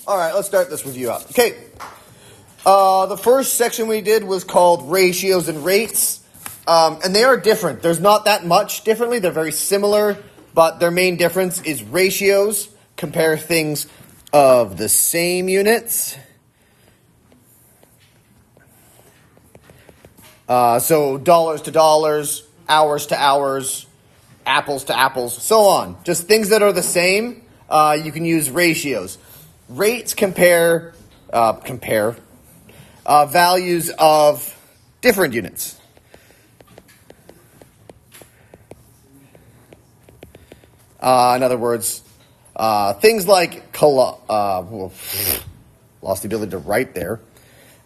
All right, let's start this review out. Okay, the first section we did was called ratios and rates, and they are different. There's not that much differently. They're very similar, but their main difference is ratios. Compare things of the same units. So dollars to dollars, hours to hours, apples to apples, so on. Just things that are the same, you can use ratios. Rates compare values of different units. In other words, things like lost the ability to write there.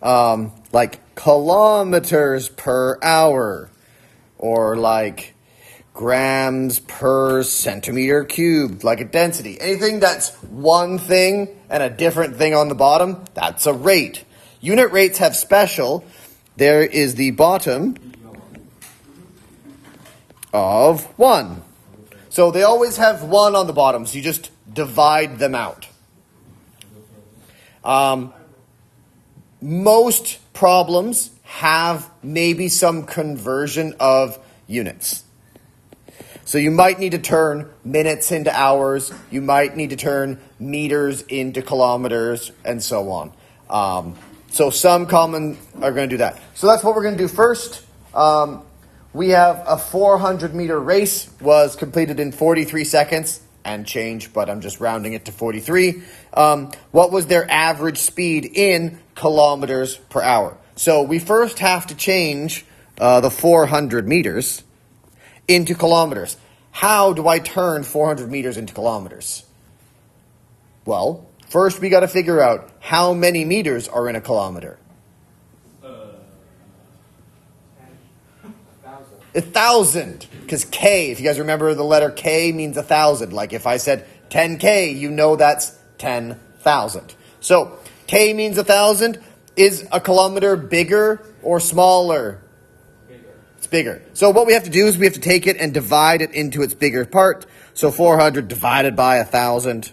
Like kilometers per hour, or like grams per centimeter cubed, like a density. Anything that's one thing and a different thing on the bottom, that's a rate. Unit rates have special. There is the bottom of 1. So they always have 1 on the bottom, so you just divide them out. Most problems have maybe some conversion of units. So you might need to turn minutes into hours, you might need to turn meters into kilometers, and so on. So some common are going to do that. So that's what we're going to do first. We have a 400-meter race, was completed in 43 seconds and change, but I'm just rounding it to 43. What was their average speed in kilometers per hour? So we first have to change the 400 meters into kilometers. How do I turn 400 meters into kilometers? Well, first we got to figure out how many meters are in a kilometer. 1,000. Because K, if you guys remember, the letter K means 1,000. Like if I said 10K, you know that's 10,000. So K means 1,000. Is a kilometer bigger or smaller? It's bigger. So what we have to do is we have to take it and divide it into its bigger part. So 400 divided by 1,000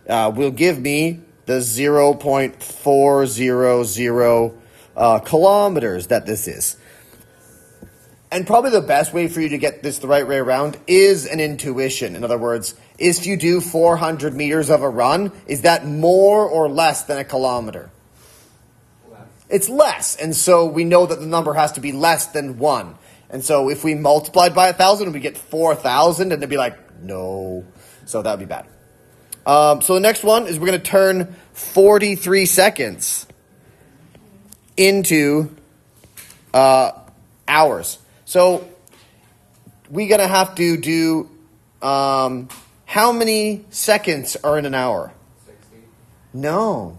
will give me the 0.400 kilometers that this is. And probably the best way for you to get this the right way around is an intuition. In other words, if you do 400 meters of a run, is that more or less than a kilometer? Less. It's less. And so we know that the number has to be less than 1. And so if we multiplied by 1,000, we get 4,000, and it'd be like, no. So that would be bad. So the next one is we're going to turn 43 seconds into hours. So we're going to have to do, how many seconds are in an hour? 60. No.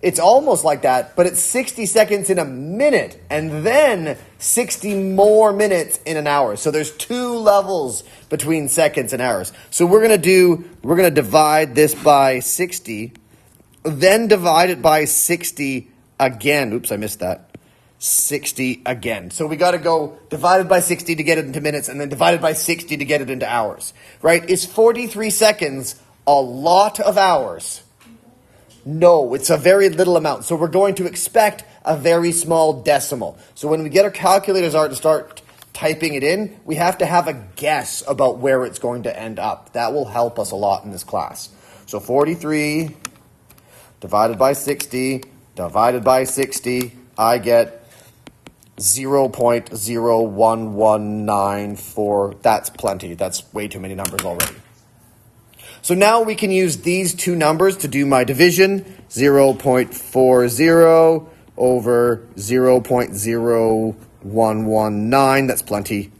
It's almost like that, but it's 60 seconds in a minute, and then 60 more minutes in an hour. So there's 2 levels between seconds and hours. So we're going to divide this by 60, then divide it by 60 again. Oops, I missed that. 60 again. So we got to go divided by 60 to get it into minutes, and then divided by 60 to get it into hours. Right? Is 43 seconds a lot of hours? No, it's a very little amount. So we're going to expect a very small decimal. So when we get our calculators out to start typing it in, we have to have a guess about where it's going to end up. That will help us a lot in this class. So 43 divided by 60 divided by 60, I get 0.01194. That's plenty. That's way too many numbers already. So now we can use these 2 numbers to do my division. 0.40 over 0.0119. That's plenty.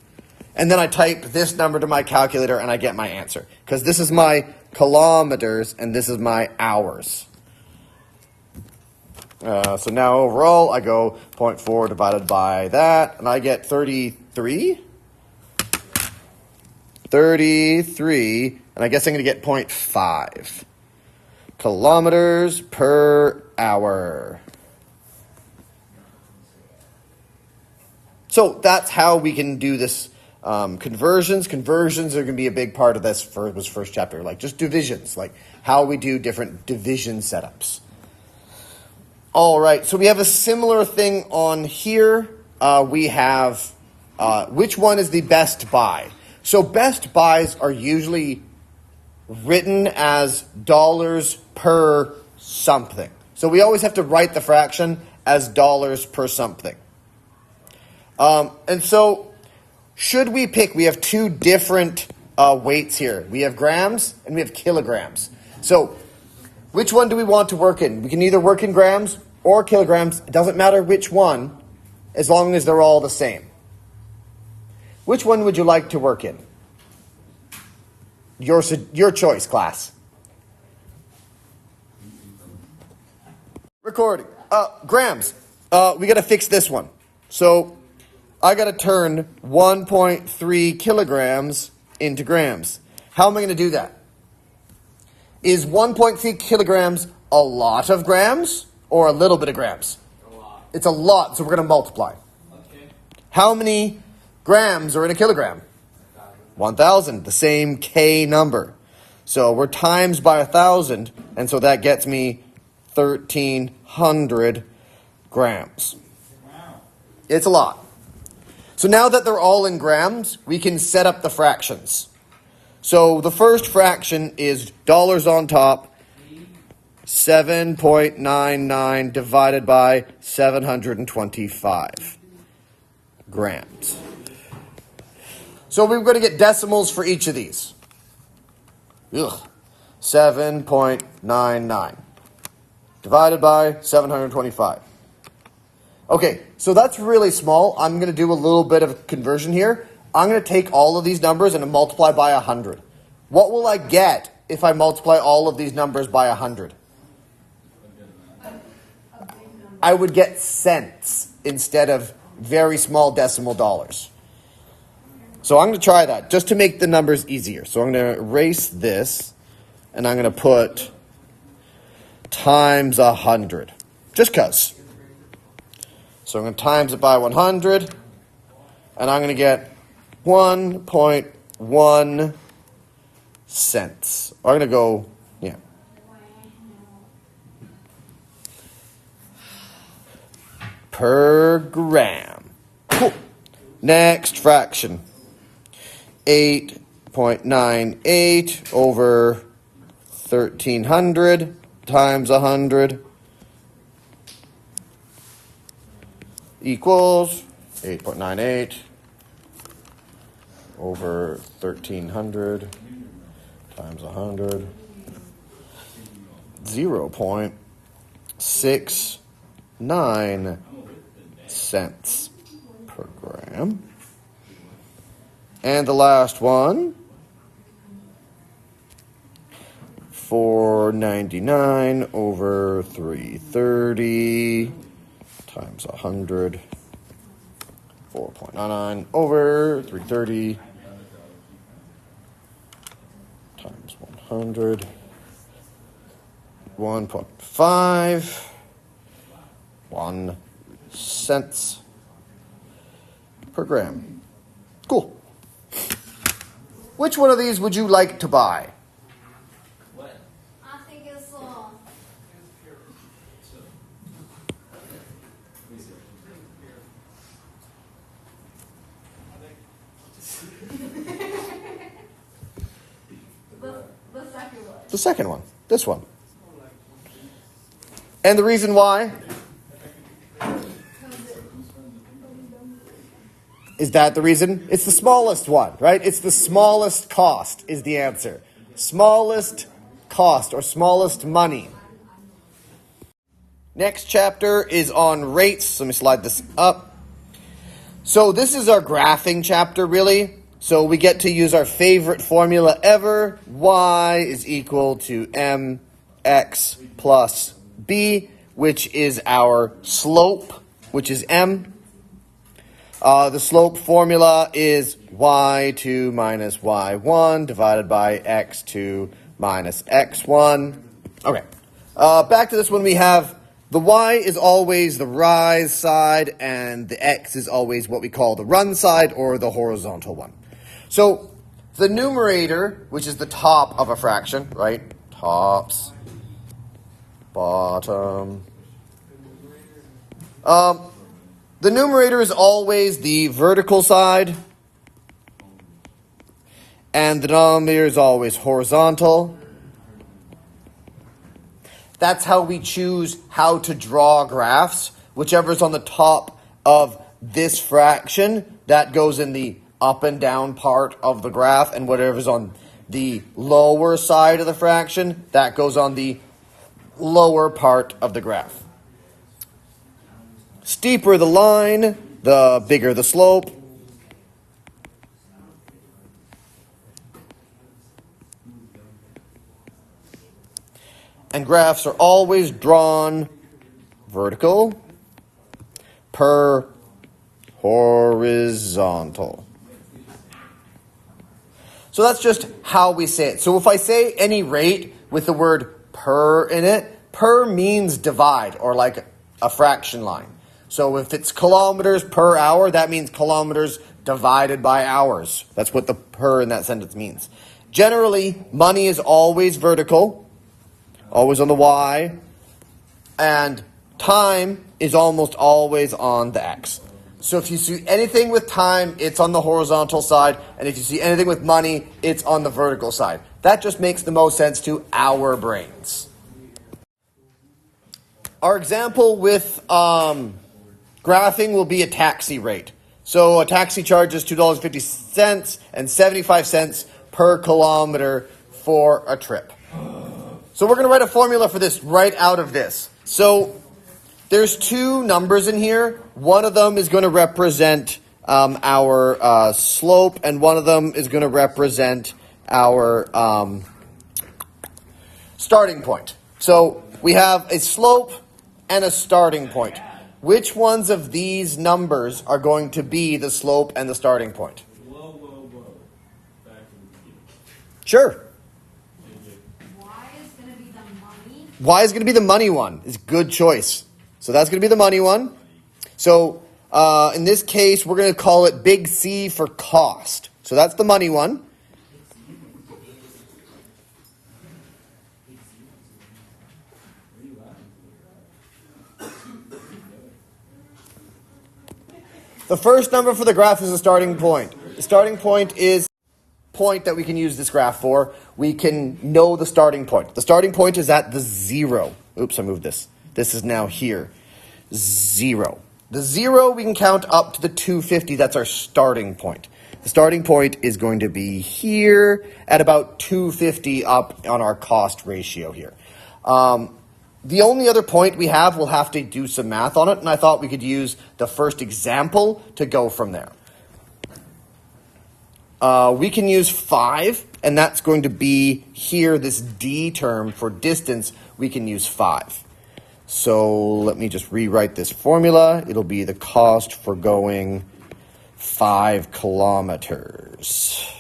And then I type this number to my calculator and I get my answer. Because this is my kilometers and this is my hours. So now overall, I go 0.4 divided by that, and I get 33? 33, and I guess I'm going to get 0.5 kilometers per hour. So that's how we can do this Conversions are going to be a big part of this first chapter, like just divisions, like how we do different division setups. All right, so we have a similar thing on here. We have which one is the best buy. So best buys are usually written as dollars per something. So we always have to write the fraction as dollars per something. And so should we pick, we have two different weights here. We have grams and we have kilograms. So which one do we want to work in? We can either work in grams or kilograms. It doesn't matter which one, as long as they're all the same. Which one would you like to work in? Your choice, class. Recording. Grams. We got to fix this one. So I got to turn 1.3 kilograms into grams. How am I going to do that? Is 1.3 kilograms a lot of grams or a little bit of grams? A lot. It's a lot, so we're going to multiply. Okay. How many grams are in a kilogram? 1,000, the same K number. So we're times by 1,000, and so that gets me 1,300 grams. Wow. It's a lot. So now that they're all in grams, we can set up the fractions. So the first fraction is dollars on top, 7.99 divided by 725 grams. So we're going to get decimals for each of these. 7.99 divided by 725. Okay, so that's really small. I'm going to do a little bit of conversion here. I'm going to take all of these numbers and multiply by 100. What will I get if I multiply all of these numbers by 100? I would get cents instead of very small decimal dollars. So I'm going to try that just to make the numbers easier. So I'm going to erase this and I'm going to put times 100. Just because. So I'm going to times it by 100 and I'm going to get 1.1 cents. I'm going to go, yeah. Per gram. Cool. Next fraction. 8.98 over 1,300 times 100 equals 8.98 over 1,300 times 100, 0.69 cents per gram. And the last one, 499 over 330 times 100, 4.99 over 330 times 100, 1.5, 1 cents per gram. Cool. Which one of these would you like to buy? What? I think it's the second one. The second one. This one. And the reason why? Is that the reason? It's the smallest one, right? It's the smallest cost is the answer. Smallest cost or smallest money. Next chapter is on rates. So let me slide this up. So this is our graphing chapter, really. So we get to use our favorite formula ever. Y is equal to mx plus b, which is our slope, which is m. The slope formula is y2 minus y1 divided by x2 minus x1. Okay. Back to this one, we have The y is always the rise side, and the x is always what we call the run side or the horizontal one. So the numerator, which is the top of a fraction, right? Tops, bottom. The numerator is always the vertical side, and the denominator is always horizontal. That's how we choose how to draw graphs. Whichever's on the top of this fraction, that goes in the up and down part of the graph, and whatever's on the lower side of the fraction, that goes on the lower part of the graph. Steeper the line, the bigger the slope. And graphs are always drawn vertical per horizontal. So that's just how we say it. So if I say any rate with the word per in it, per means divide, or like a fraction line. So if it's kilometers per hour, that means kilometers divided by hours. That's what the per in that sentence means. Generally, money is always vertical, always on the y, and time is almost always on the x. So if you see anything with time, it's on the horizontal side, and if you see anything with money, it's on the vertical side. That just makes the most sense to our brains. Our example with graphing will be a taxi rate. So a taxi charges $2.50 and 75 cents per kilometer for a trip. So we're going to write a formula for this right out of this. So there's two numbers in here. One of them is going to represent our slope, and one of them is going to represent our starting point. So we have a slope and a starting point. Which ones of these numbers are going to be the slope and the starting point? Whoa. Back to the beginning. Sure. Y is going to be the money. Y is going to be the money one. It's a good choice. So that's going to be the money one. So in this case, we're going to call it big C for cost. So that's the money one. The first number for the graph is the starting point. The starting point is point that we can use this graph for. We can know the starting point. The starting point is at the 0. Oops, I moved this. This is now here. 0. The 0 we can count up to the 250. That's our starting point. The starting point is going to be here at about 250 up on our cost ratio here. The only other point we have, we'll have to do some math on it, and I thought we could use the first example to go from there. We can use 5, and that's going to be here, this D term for distance, we can use 5. So let me just rewrite this formula. It'll be the cost for going 5 kilometers.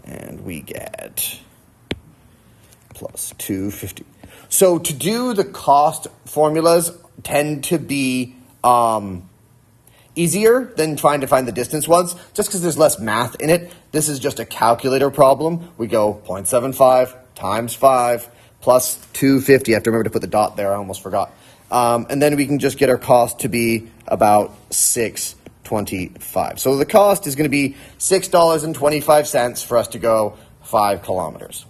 And we get plus 250. So to do the cost formulas tend to be easier than trying to find the distance ones, just because there's less math in it. This is just a calculator problem. We go 0.75 times 5 plus 250. I have to remember to put the dot there. I almost forgot. And then we can just get our cost to be about $6.25. So the cost is going to be $6.25 for us to go 5 kilometers.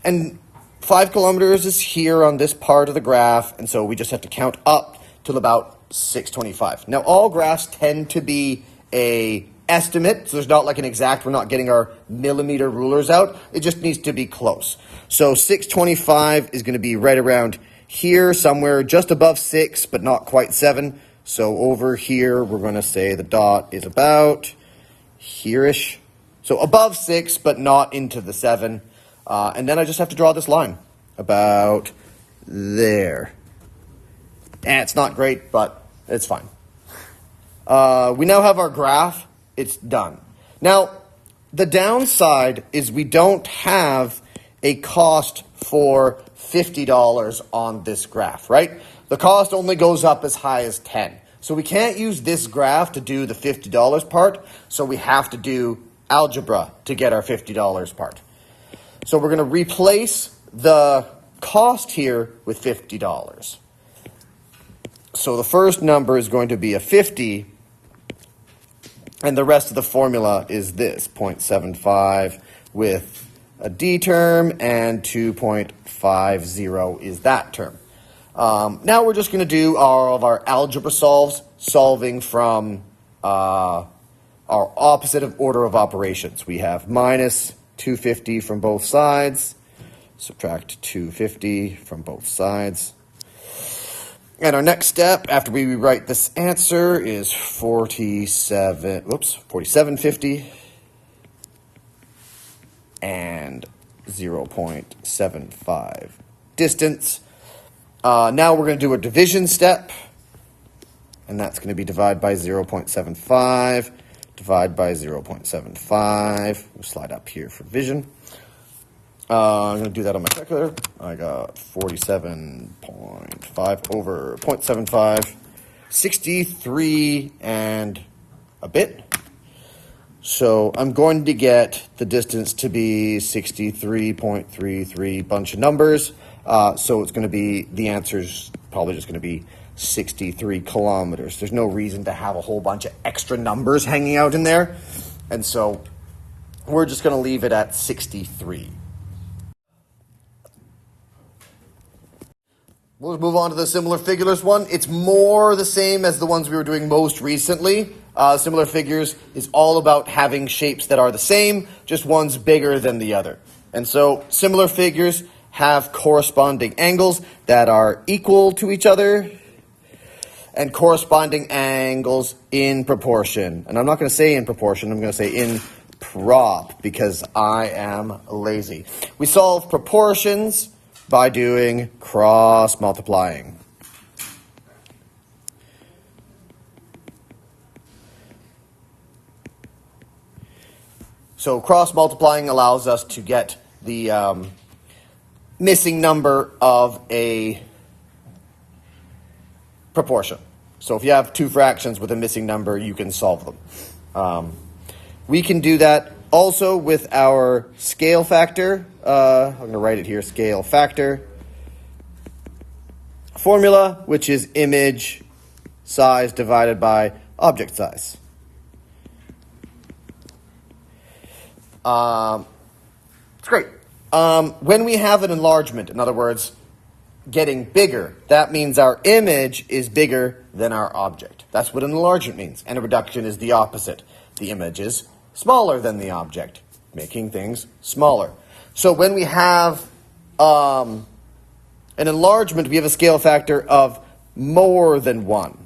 And 5 kilometers is here on this part of the graph, and so we just have to count up till about 6.25. Now, all graphs tend to be a estimate, so there's not like an exact, we're not getting our millimeter rulers out. It just needs to be close. So 6.25 is going to be right around here, somewhere just above 6, but not quite 7. So over here, we're going to say the dot is about here-ish. So above 6, but not into the 7. And then I just have to draw this line about there. And it's not great, but it's fine. We now have our graph. It's done. Now, the downside is we don't have a cost for $50 on this graph, right? The cost only goes up as high as 10. So we can't use this graph to do the $50 part, so we have to do algebra to get our $50 part. So we're going to replace the cost here with $50. So the first number is going to be a 50, and the rest of the formula is this, 0.75 with a D term, and 2.50 is that term. Now we're just going to do all of our algebra solving from our opposite of order of operations. We have minus 250 from both sides, subtract 250 from both sides. And our next step after we rewrite this answer is 4750 and 0.75 distance. Now we're going to do a division step, and that's going to be divide by 0.75, divide by 0.75. We'll slide up here for division. I'm going to do that on my calculator. I got 47.5 over 0.75, 63 and a bit. So I'm going to get the distance to be 63.33, bunch of numbers. So it's going to be, the answer's probably just going to be 63 kilometers. There's no reason to have a whole bunch of extra numbers hanging out in there. And so we're just going to leave it at 63. We'll move on to the similar figures one. It's more the same as the ones we were doing most recently. Similar figures is all about having shapes that are the same, just one's bigger than the other. And so similar figures have corresponding angles that are equal to each other and corresponding angles in proportion. And I'm not going to say in proportion, I'm going to say in prop because I am lazy. We solve proportions by doing cross multiplying. So cross multiplying allows us to get the missing number of a proportion. So if you have two fractions with a missing number, you can solve them. We can do that also with our scale factor. I'm going to write it here, scale factor formula, which is image size divided by object size. It's great. When we have an enlargement, in other words, getting bigger, that means our image is bigger than our object. That's what an enlargement means. And a reduction is the opposite. The image is smaller than the object, making things smaller. So when we have an enlargement, we have a scale factor of more than 1.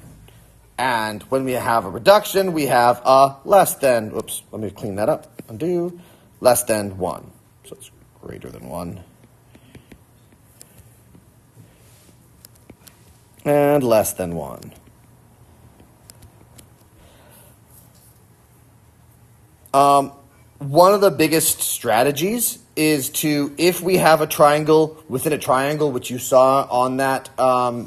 And when we have a reduction, we have a less than, oops, let me clean that up, undo, less than 1. So it's greater than 1. And less than 1. One of the biggest strategies is to, if we have a triangle within a triangle, which you saw on that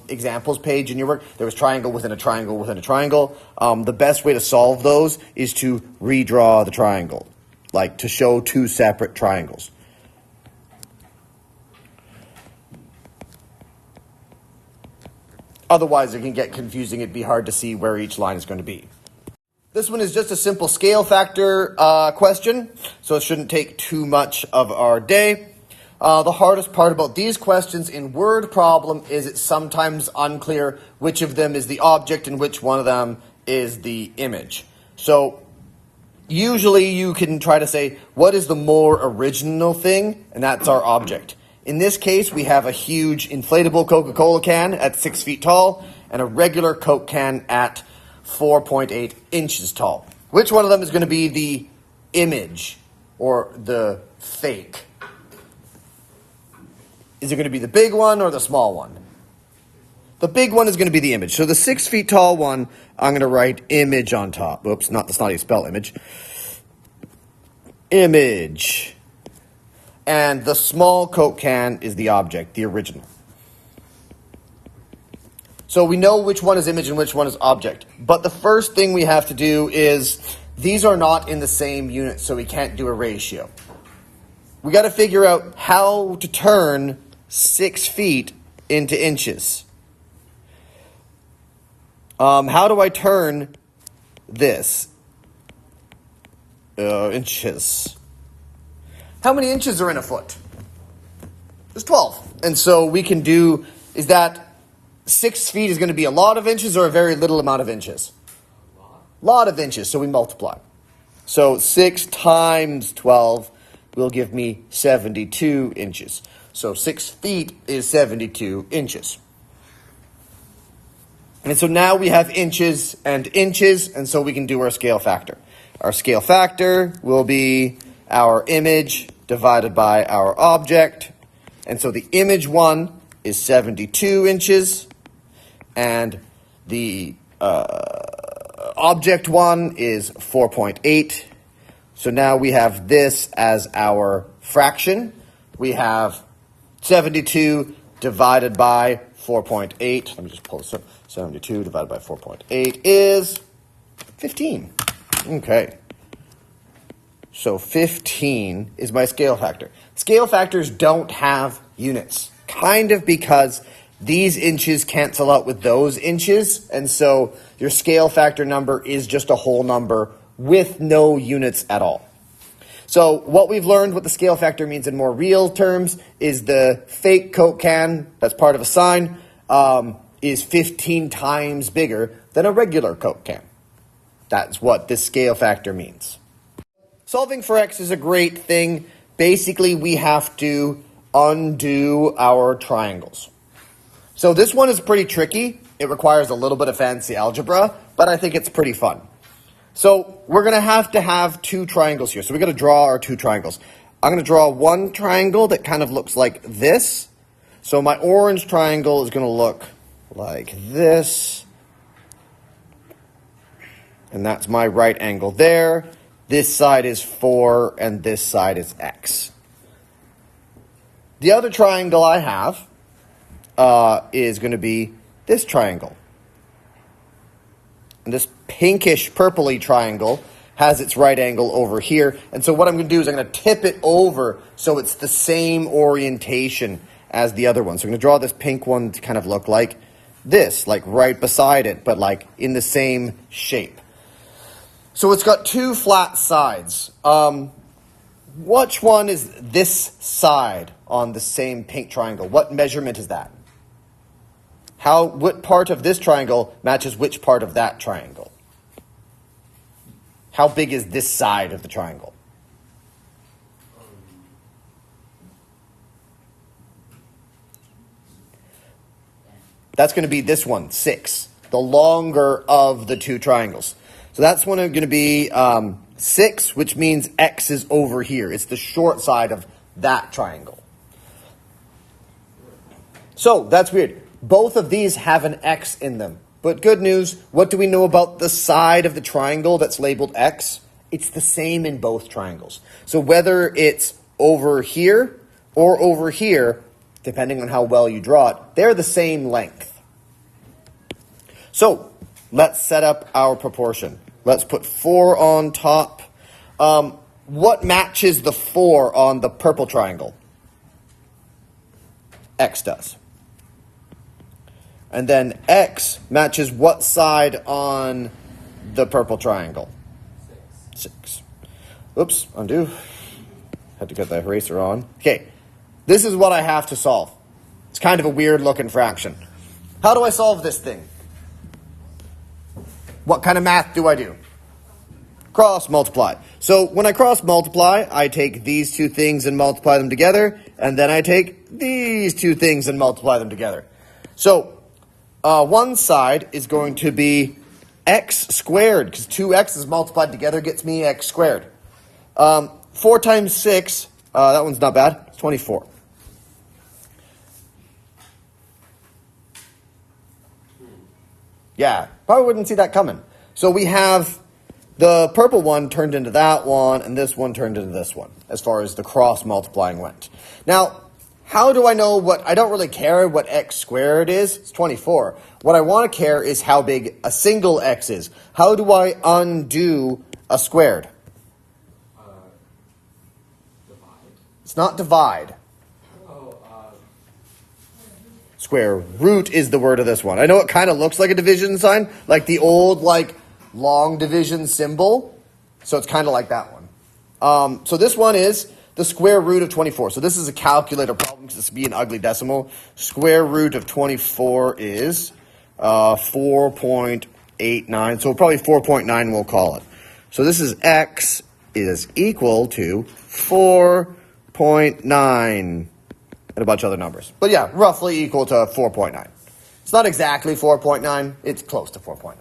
examples page in your work, there was triangle within a triangle within a triangle. The best way to solve those is to redraw the triangle, like to show two separate triangles. Otherwise, it can get confusing. It'd be hard to see where each line is going to be. This one is just a simple scale factor question, so it shouldn't take too much of our day. The hardest part about these questions in word problem is it's sometimes unclear which of them is the object and which one of them is the image. So usually you can try to say, what is the more original thing? And that's our object. In this case, we have a huge inflatable Coca-Cola can at 6 feet tall and a regular Coke can at 4.8 inches tall. Which one of them is going to be the image or the fake? Is it going to be the big one or the small one? The big one is going to be the image. So the 6 feet tall one, I'm going to write image on top. Oops, that's not how you spell image. Image. And the small Coke can is the object, the original. So we know which one is image and which one is object. But the first thing we have to do is, these are not in the same unit, so we can't do a ratio. We got to figure out how to turn 6 feet into inches. How do I turn this? Inches. How many inches are in a foot? There's 12. And so we can do, is that 6 feet is going to be a lot of inches or a very little amount of inches? Lot of inches, so we multiply. So 6 times 12 will give me 72 inches. So 6 feet is 72 inches. And so now we have inches, and so we can do our scale factor. Our scale factor will be our image divided by our object. And so the image one is 72 inches, and the object one is 4.8. So now we have this as our fraction. We have 72 divided by 4.8. Let me just pull this up. 72 divided by 4.8 is 15. Okay. So 15 is my scale factor. Scale factors don't have units, kind of because these inches cancel out with those inches, and so your scale factor number is just a whole number with no units at all. So what we've learned what the scale factor means in more real terms is the fake Coke can, that's part of a sign, is 15 times bigger than a regular Coke can. That's what this scale factor means. Solving for x is a great thing. Basically, we have to undo our triangles. So this one is pretty tricky. It requires a little bit of fancy algebra, but I think it's pretty fun. So we're going to have 2 triangles here. So we're going to draw our 2 triangles. I'm going to draw one triangle that kind of looks like this. So my orange triangle is going to look like this. And that's my right angle there. This side is 4 and this side is x. The other triangle I have is going to be this triangle. And this pinkish purpley triangle has its right angle over here. And so what I'm going to do is I'm going to tip it over so it's the same orientation as the other one. So I'm going to draw this pink one to kind of look like this, like right beside it, but like in the same shape. So it's got 2 flat sides. Which one is this side on the same pink triangle? What measurement is that? What part of this triangle matches which part of that triangle? How big is this side of the triangle? That's going to be this one, 6, the longer of the 2 triangles. So that's going to be 6, which means x is over here. It's the short side of that triangle. So that's weird. Both of these have an x in them. But good news, what do we know about the side of the triangle that's labeled x? It's the same in both triangles. So whether it's over here or over here, depending on how well you draw it, they're the same length. So let's set up our proportion. Let's put 4 on top. What matches the 4 on the purple triangle? X does. And then x matches what side on the purple triangle? 6. Oops, undo. Had to get the eraser on. Okay, this is what I have to solve. It's kind of a weird looking fraction. How do I solve this thing? What kind of math do I do? Cross multiply. So when I cross multiply, I take these 2 things and multiply them together, and then I take these 2 things and multiply them together. So one side is going to be x squared, because 2 x's multiplied together gets me x squared. 4 times 6, that one's not bad, it's 24. Yeah, probably wouldn't see that coming. So we have The purple one turned into that one, and this one turned into this one, as far as the cross multiplying went. Now, how do I know what, I don't really care what x squared is, it's 24. What I want to care is how big a single x is. How do I undo a squared? Divide. It's not divide. Square root is the word of this one. I know it kind of looks like a division sign, like the old, like, long division symbol. So it's kind of like that one. So this one is the square root of 24. So this is a calculator problem because this would be an ugly decimal. Square root of 24 is 4.89. So probably 4.9 we'll call it. So this is x is equal to 4.9. And a bunch of other numbers. But yeah, roughly equal to 4.9. It's not exactly 4.9. It's close to 4.9.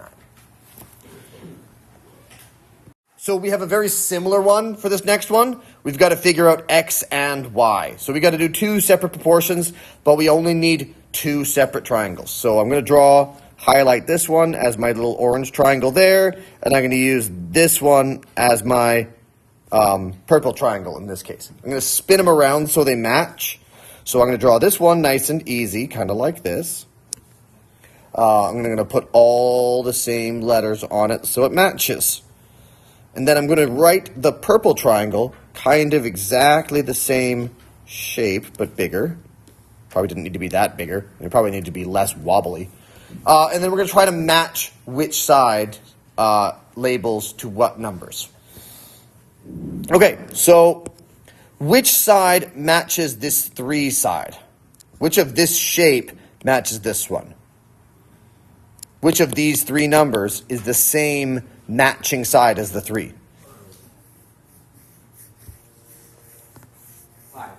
So we have a very similar one for this next one. We've got to figure out x and y. So we got to do two separate proportions, but we only need two separate triangles. So I'm going to highlight this one as my little orange triangle there, and I'm going to use this one as my purple triangle in this case. I'm going to spin them around so they match. So I'm going to draw this one nice and easy, kind of like this. I'm going to put all the same letters on it so it matches. And then I'm going to write the purple triangle kind of exactly the same shape, but bigger. Probably didn't need to be that bigger. It probably need to be less wobbly. And then we're going to try to match which side labels to what numbers. Okay, so which side matches this 3 side? Which of this shape matches this one? Which of these 3 numbers is the same matching side as the 3? 5.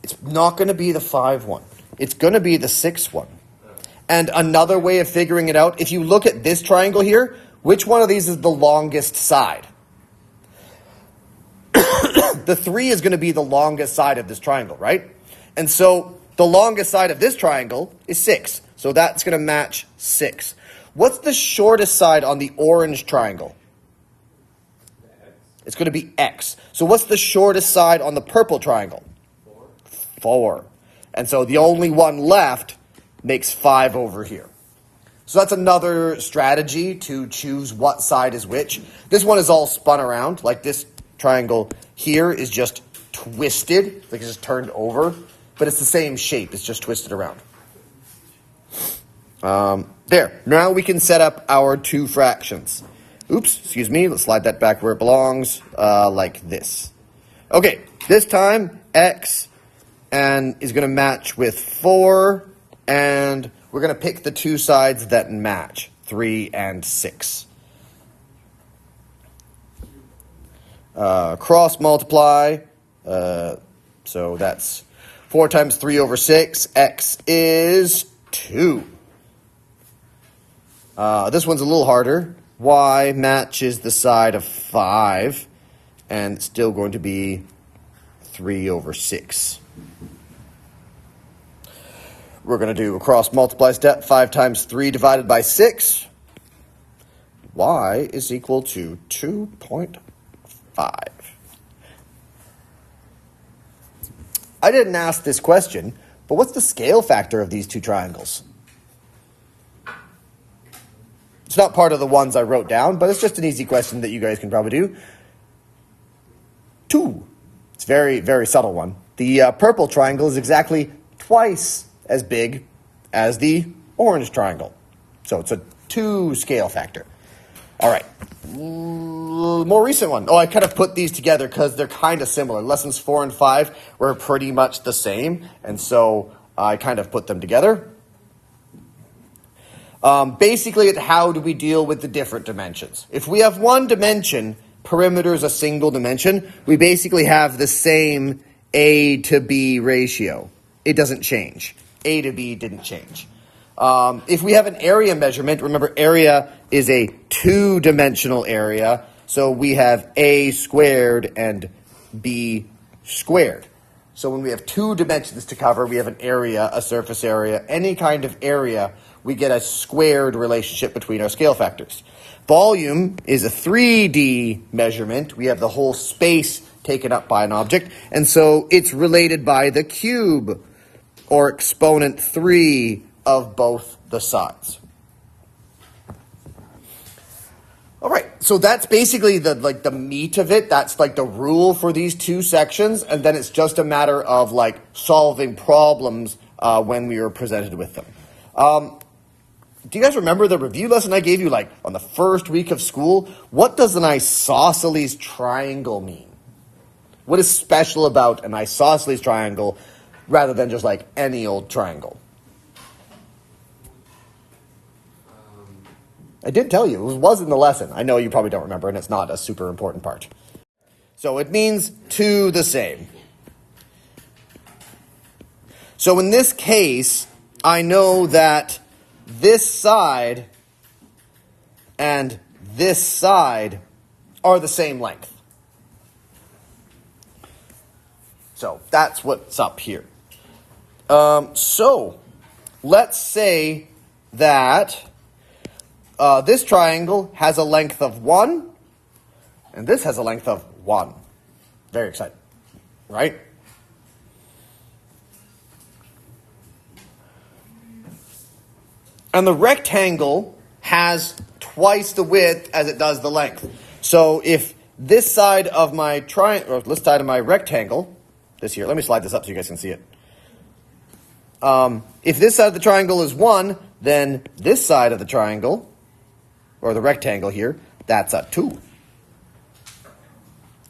It's not going to be the 5 one. It's going to be the 6 one. And another way of figuring it out, if you look at this triangle here, which one of these is the longest side? The 3 is going to be the longest side of this triangle, right? And so the longest side of this triangle is 6. So that's going to match 6. What's the shortest side on the orange triangle? It's going to be x. So what's the shortest side on the purple triangle? 4. And so the only one left makes 5 over here. So that's another strategy to choose what side is which. This one is all spun around, like this triangle here is just twisted, like it's just turned over, but it's the same shape, it's just twisted around. There, now we can set up our 2 fractions. Oops, excuse me, let's slide that back where it belongs, like this. Okay, this time x and is going to match with 4, and we're going to pick the 2 sides that match, 3 and 6. Cross multiply, so that's 4 times 3 over 6, x is 2. This one's a little harder. Y matches the side of 5, and it's still going to be 3 over 6. We're going to do a cross multiply step, 5 times 3 divided by 6. Y is equal to 2.5. I didn't ask this question, but what's the scale factor of these 2 triangles? It's not part of the ones I wrote down, but it's just an easy question that you guys can probably do. 2. It's a very, very subtle one. The purple triangle is exactly twice as big as the orange triangle. So it's a 2 scale factor. All right. More recent one. Oh, I kind of put these together because they're kind of similar. Lessons 4 and 5 were pretty much the same, and so I kind of put them together. Basically, how do we deal with the different dimensions? If we have one dimension, perimeter is a single dimension, we basically have the same A to B ratio. It doesn't change. A to B didn't change. If we have an area measurement, remember area is a 2-dimensional area, so we have A squared and B squared. So when we have two dimensions to cover, we have an area, a surface area, any kind of area, we get a squared relationship between our scale factors. Volume is a 3D measurement. We have the whole space taken up by an object, and so it's related by the cube, or exponent 3 of both the sides. All right, so that's basically the meat of it. That's like the rule for these two sections, and then it's just a matter of like solving problems when we are presented with them. Do you guys remember the review lesson I gave you like on the first week of school? What does an isosceles triangle mean? What is special about an isosceles triangle rather than just like any old triangle? I did tell you, it was in the lesson. I know you probably don't remember, and it's not a super important part. So it means two the same. So in this case, I know that this side and this side are the same length. So that's what's up here. So let's say that this triangle has a length of 1, and this has a length of 1. Very exciting, right? And the rectangle has twice the width as it does the length. So if this side of my triangle, or this side of my rectangle, this here, let me slide this up so you guys can see it. If this side of the triangle is 1, then this side of the triangle, or the rectangle here, that's a 2.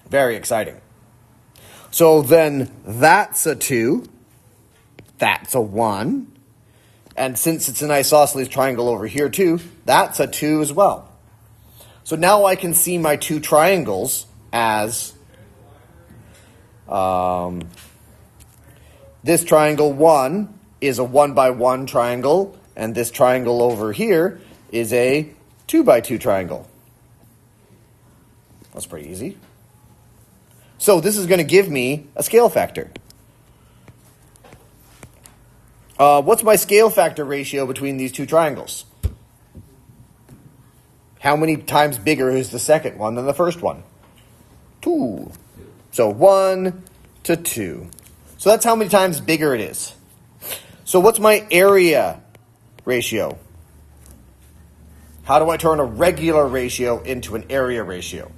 Very exciting. So then that's a 2, that's a 1, and since it's an isosceles triangle over here too, that's a 2 as well. So now I can see my two triangles as this triangle 1 is a 1 by 1 triangle, and this triangle over here is a 2 by 2 triangle. That's pretty easy. So this is going to give me a scale factor. What's my scale factor ratio between these two triangles? How many times bigger is the second one than the first one? 2. So 1 to 2. So that's how many times bigger it is. So what's my area ratio? How do I turn a regular ratio into an area ratio?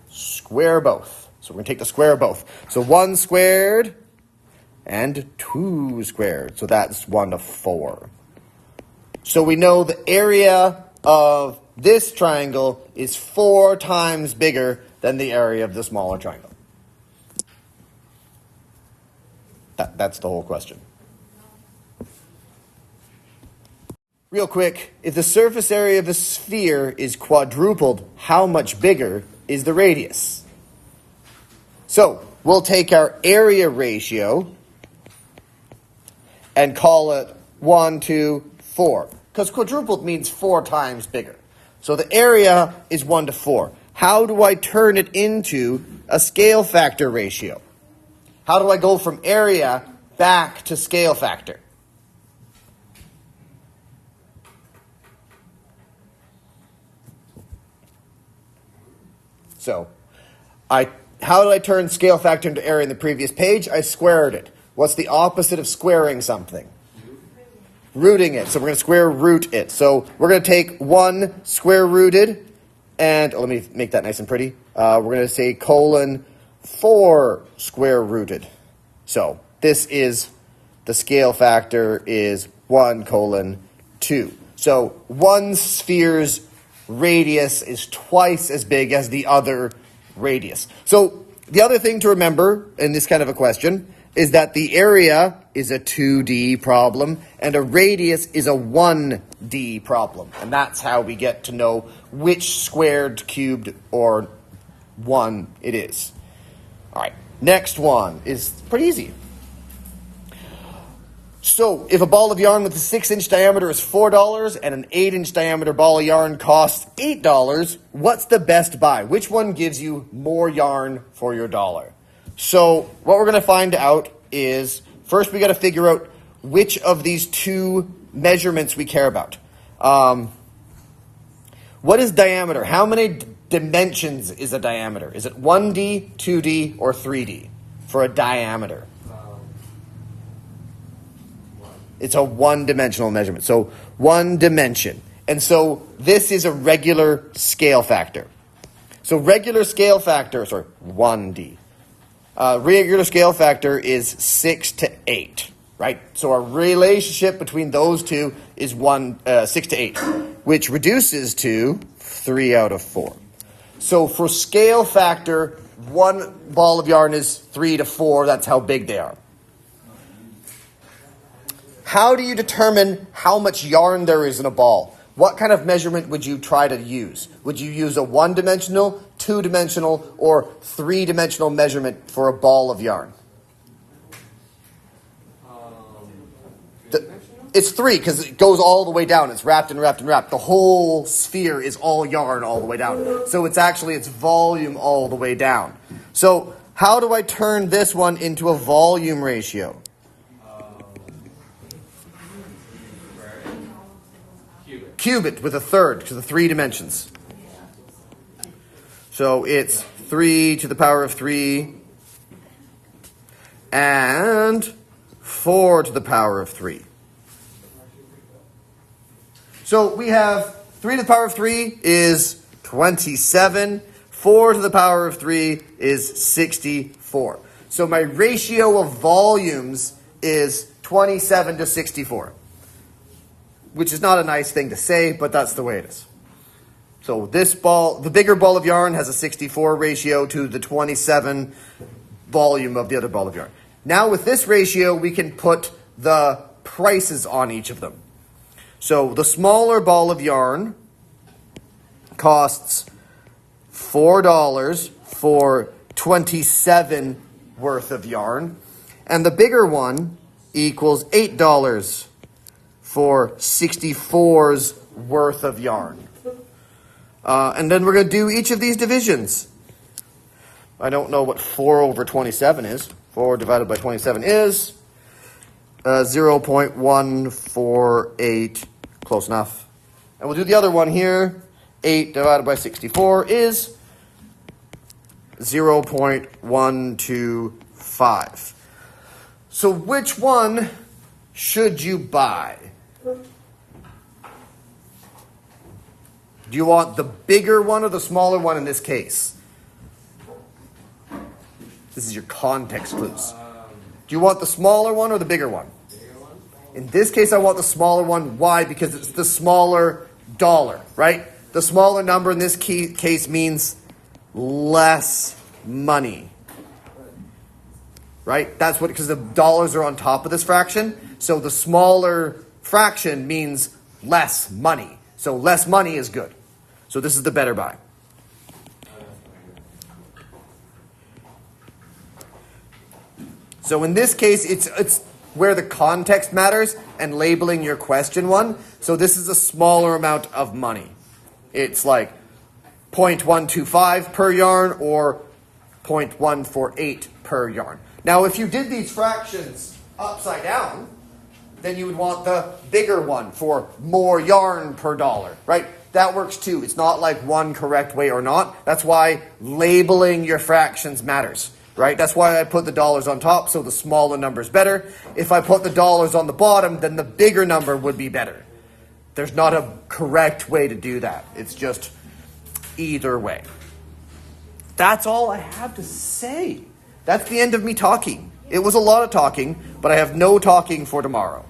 Square both. So we're going to take the square of both. So 1 squared and 2 squared. So that's 1 to 4. So we know the area of this triangle is 4 times bigger than the area of the smaller triangle. That's the whole question. Real quick, if the surface area of a sphere is quadrupled, how much bigger is the radius? So we'll take our area ratio and call it 1 to 4. Because quadrupled means 4 times bigger. So the area is 1 to 4. How do I turn it into a scale factor ratio? How do I go from area back to scale factor? So, how did I turn scale factor into area in the previous page? I squared it. What's the opposite of squaring something? Rooting it. So we're going to square root it. So we're going to take 1 square rooted, and let me make that nice and pretty. We're going to say colon 4 square rooted. So this is, the scale factor is 1 colon 2. So one sphere's radius is twice as big as the other radius. So the other thing to remember in this kind of a question is that the area is a 2D problem and a radius is a 1D problem. And that's how we get to know which squared, cubed, or 1 it is. All right, next one is pretty easy. So, if a ball of yarn with a 6-inch diameter is $4 and an 8-inch diameter ball of yarn costs $8, what's the best buy? Which one gives you more yarn for your dollar? So, what we're going to find out is, first we got to figure out which of these two measurements we care about. What is diameter? How many dimensions is a diameter? Is it 1D, 2D, or 3D for a diameter? It's a one-dimensional measurement. So, one dimension. And so, this is a regular scale factor. So, regular scale factor, 1D. Regular scale factor is 6 to 8, right? So, our relationship between those two is 6 to 8, which reduces to 3 out of 4. So, for scale factor, one ball of yarn is 3 to 4. That's how big they are. How do you determine how much yarn there is in a ball? What kind of measurement would you try to use? Would you use a one-dimensional, two-dimensional, or three-dimensional measurement for a ball of yarn? It's 3 because it goes all the way down. It's wrapped and wrapped and wrapped. The whole sphere is all yarn all the way down. So it's volume all the way down. So how do I turn this one into a volume ratio? Cube it with a third to the 3 dimensions. So it's 3 to the power of 3 and 4 to the power of 3. So we have 3 to the power of 3 is 27. 4 to the power of 3 is 64. So my ratio of volumes is 27 to 64. Which is not a nice thing to say, but that's the way it is. So the bigger ball of yarn has a 64 ratio to the 27 volume of the other ball of yarn. Now with this ratio, we can put the prices on each of them. So the smaller ball of yarn costs $4 for 27 worth of yarn, and the bigger one equals $8 for 64's worth of yarn. And then we're going to do each of these divisions. I don't know what 4 over 27 is. 4 divided by 27 is 0.148. Close enough. And we'll do the other one here. 8 divided by 64 is 0.125. So which one should you buy? Do you want the bigger one or the smaller one in this case? This is your context clues. Do you want the smaller one or the bigger one? In this case, I want the smaller one. Why? Because it's the smaller dollar, right? The smaller number in this case means less money, right? That's what, because the dollars are on top of this fraction. So the smaller fraction means less money. So less money is good. So this is the better buy. So in this case, it's where the context matters and labeling your question one. So this is a smaller amount of money. It's like 0.125 per yarn or 0.148 per yarn. Now, if you did these fractions upside down, then you would want the bigger one for more yarn per dollar, right? That works too. It's not like one correct way or not. That's why labeling your fractions matters, right? That's why I put the dollars on top, so the smaller number is better. If I put the dollars on the bottom, then the bigger number would be better. There's not a correct way to do that. It's just either way. That's all I have to say. That's the end of me talking. It was a lot of talking, but I have no talking for tomorrow.